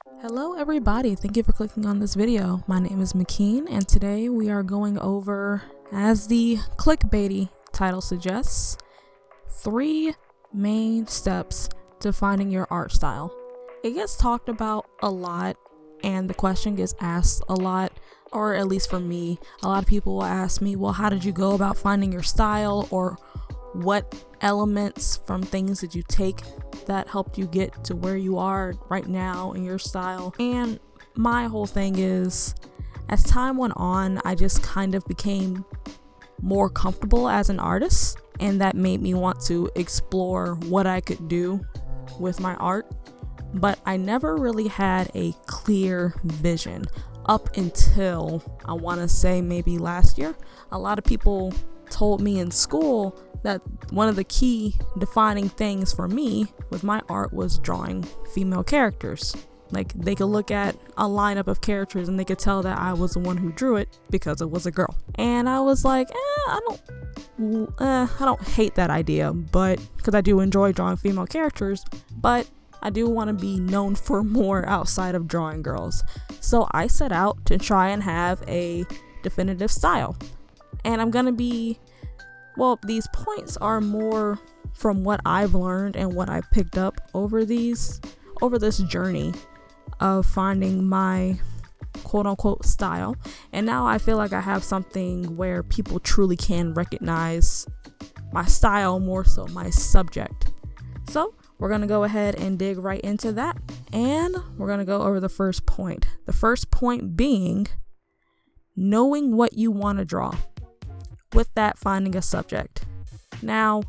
Hello everybody, thank you for clicking on this video. My name is Mickeyn and today we are going over, as the clickbaity title suggests, 3 main steps to finding your art style. It gets talked about a lot and the question gets asked a lot, or at least for me, a lot of people will ask me, well, how did you go about finding your style, or what elements from things did you take that helped you get to where you are right now in your style? And my whole thing is, as time went on, I just kind of became more comfortable as an artist, and that made me want to explore what I could do with my art. But I never really had a clear vision up until, I want to say, maybe last year. A lot of people told me in school that one of the key defining things for me with my art was drawing female characters. Like, they could look at a lineup of characters and they could tell that I was the one who drew it because it was a girl. And I was like, I don't hate that idea, but because I do enjoy drawing female characters, but I do want to be known for more outside of drawing girls. So I set out to try and have a definitive style. And I'm gonna be, well, these points are more from what I've learned and what I've picked up over this journey of finding my quote unquote style. And now I feel like I have something where people truly can recognize my style, more so my subject. So we're going to go ahead and dig right into that. And we're going to go over the first point. The first point being knowing what you want to draw. With that, finding a subject. Now,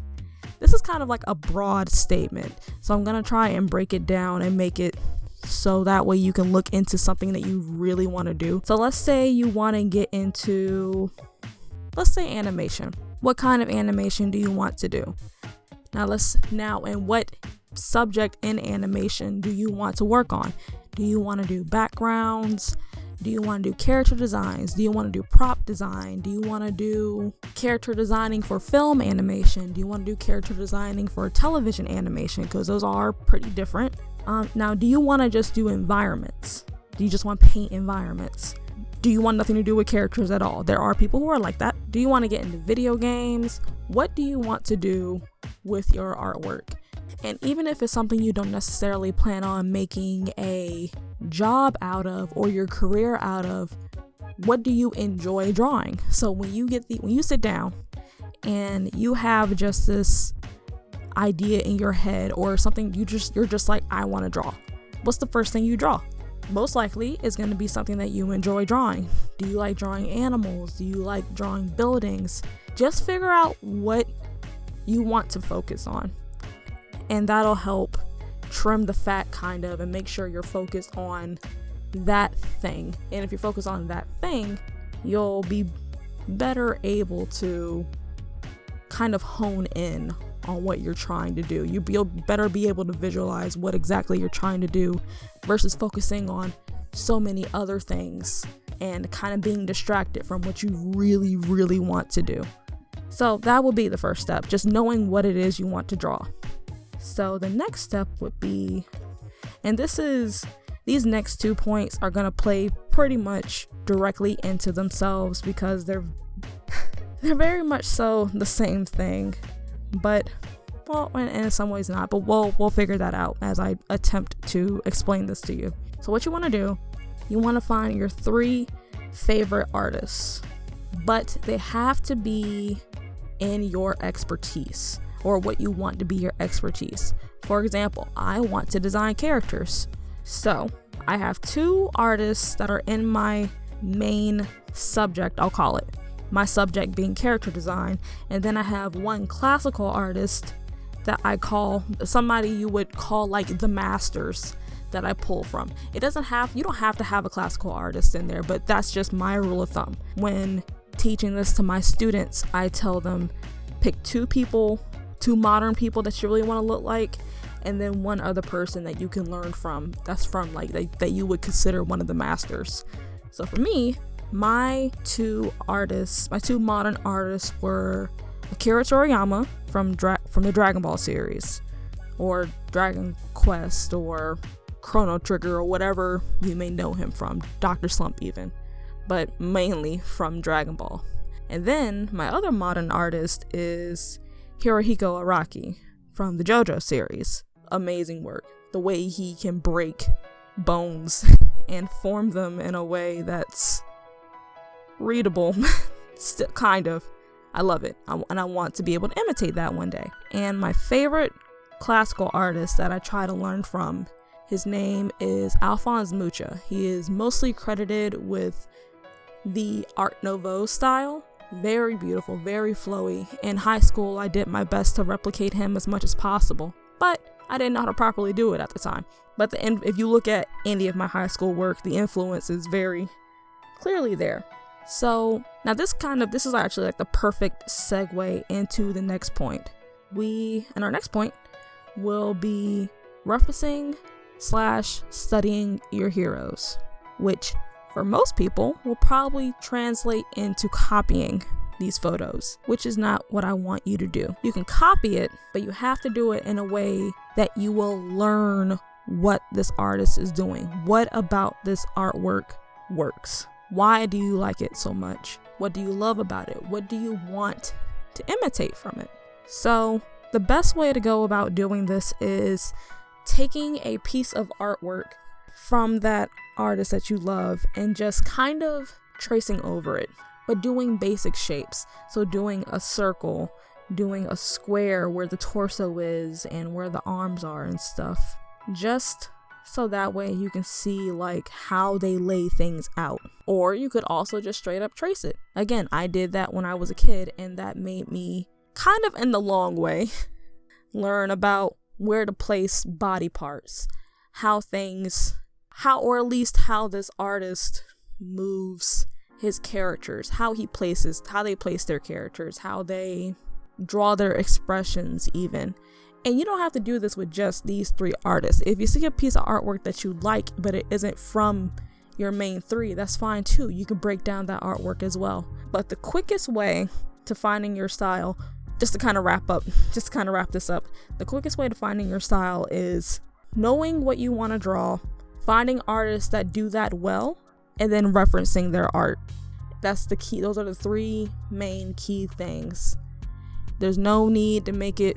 this is kind of like a broad statement, so I'm going to try and break it down and make it so that way you can look into something that you really want to do. So let's say you want to get into, let's say, animation. What kind of animation do you want to do? And what subject in animation do you want to work on? Do you want to do backgrounds? Do you want to do character designs? Do you want to do prop design? Do you want to do character designing for film animation? Do you want to do character designing for television animation? Because those are pretty different. Now, do you want to just do environments? Do you just want to paint environments? Do you want nothing to do with characters at all? There are people who are like that. Do you want to get into video games? What do you want to do with your artwork? And even if it's something you don't necessarily plan on making a job out of or your career out of, what do you enjoy drawing? So when you sit down and you have just this idea in your head or something, you're just like, I want to draw. What's the first thing you draw? Most likely is going to be something that you enjoy drawing. Do you like drawing animals? Do you like drawing buildings? Just figure out what you want to focus on. And that'll help trim the fat kind of and make sure you're focused on that thing. And if you focus on that thing, you'll be better able to kind of hone in on what you're trying to do. You'll better be able to visualize what exactly you're trying to do versus focusing on so many other things and kind of being distracted from what you really, really want to do. So that would be the first step, just knowing what it is you want to draw. So the next step would be, and these next 2 points are going to play pretty much directly into themselves because they're very much so the same thing, but, well, and in some ways not, but we'll figure that out as I attempt to explain this to you. So what you want to do, you want to find your 3 favorite artists, but they have to be in your expertise, or what you want to be your expertise. For example, I want to design characters. So I have 2 artists that are in my main subject, I'll call it. My subject being character design. And then I have 1 classical artist that I call, somebody you would call like the masters that I pull from. You don't have to have a classical artist in there, but that's just my rule of thumb. When teaching this to my students, I tell them, pick 2 modern people that you really want to look like, and then 1 other person that you can learn from, that's from like that you would consider one of the masters. So for me, my 2 modern artists were Akira Toriyama from the Dragon Ball series, or Dragon Quest, or Chrono Trigger or whatever you may know him from, Dr. Slump even, but mainly from Dragon Ball. And then my other modern artist is Hirohiko Araki from the JoJo series. Amazing work. The way he can break bones and form them in a way that's readable. Still, kind of. I love it. And I want to be able to imitate that one day. And my favorite classical artist that I try to learn from, his name is Alphonse Mucha. He is mostly credited with the Art Nouveau style. Very beautiful, very flowy. In high school, I did my best to replicate him as much as possible, but I didn't know how to properly do it at the time. But if you look at any of my high school work, the influence is very clearly there. So now this is actually like the perfect segue into the next point. In our next point will be referencing / studying your heroes, which for most people will probably translate into copying these photos, which is not what I want you to do. You can copy it, but you have to do it in a way that you will learn what this artist is doing. What about this artwork works? Why do you like it so much? What do you love about it? What do you want to imitate from it? So the best way to go about doing this is taking a piece of artwork from that artist that you love and just kind of tracing over it, but doing basic shapes. So doing a circle, doing a square where the torso is and where the arms are and stuff, just so that way you can see like how they lay things out. Or you could also just straight up trace it. Again, I did that when I was a kid, and that made me kind of in the long way learn about where to place body parts, how or at least how this artist moves his characters, how they place their characters, how they draw their expressions even. And you don't have to do this with just these three artists. If you see a piece of artwork that you like, but it isn't from your main three, that's fine too. You can break down that artwork as well. But the quickest way to finding your style, just to kind of wrap this up, the quickest way to finding your style is knowing what you want to draw, finding artists that do that well, and then referencing their art. That's the key. Those are the three main key things. There's no need to make it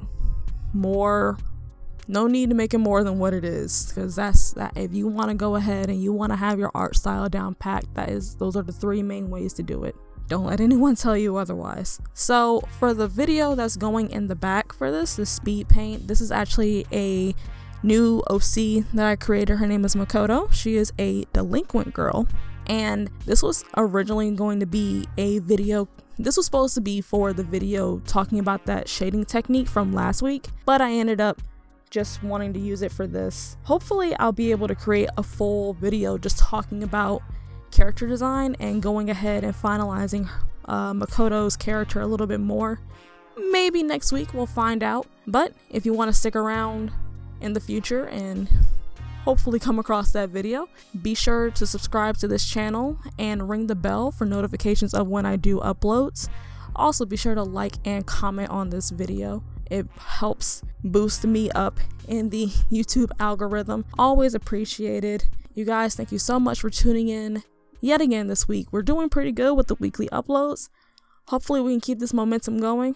more than what it is, because that's that. If you want to go ahead and you want to have your art style down packed, those are the three main ways to do it. Don't let anyone tell you otherwise. So for the video that's going in the back for this, the Speedpaint, this is actually a new OC that I created. Her name is Makoto. She is a delinquent girl, and this was originally going to be a video. This was supposed to be for the video talking about that shading technique from last week, but I ended up just wanting to use it for this. Hopefully I'll be able to create a full video just talking about character design and going ahead and finalizing Makoto's character a little bit more. Maybe next week, we'll find out. But if you want to stick around in the future and hopefully come across that video, be sure to subscribe to this channel and ring the bell for notifications of when I do uploads. Also be sure to like and comment on this video. It helps boost me up in the YouTube algorithm. Always appreciated. You guys, thank you so much for tuning in yet again this week. We're doing pretty good with the weekly uploads. Hopefully we can keep this momentum going.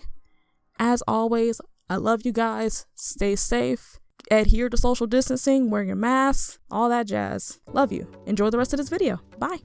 As always, I love you guys. Stay safe. Adhere to social distancing, wear your mask, all that jazz. Love you. Enjoy the rest of this video. Bye.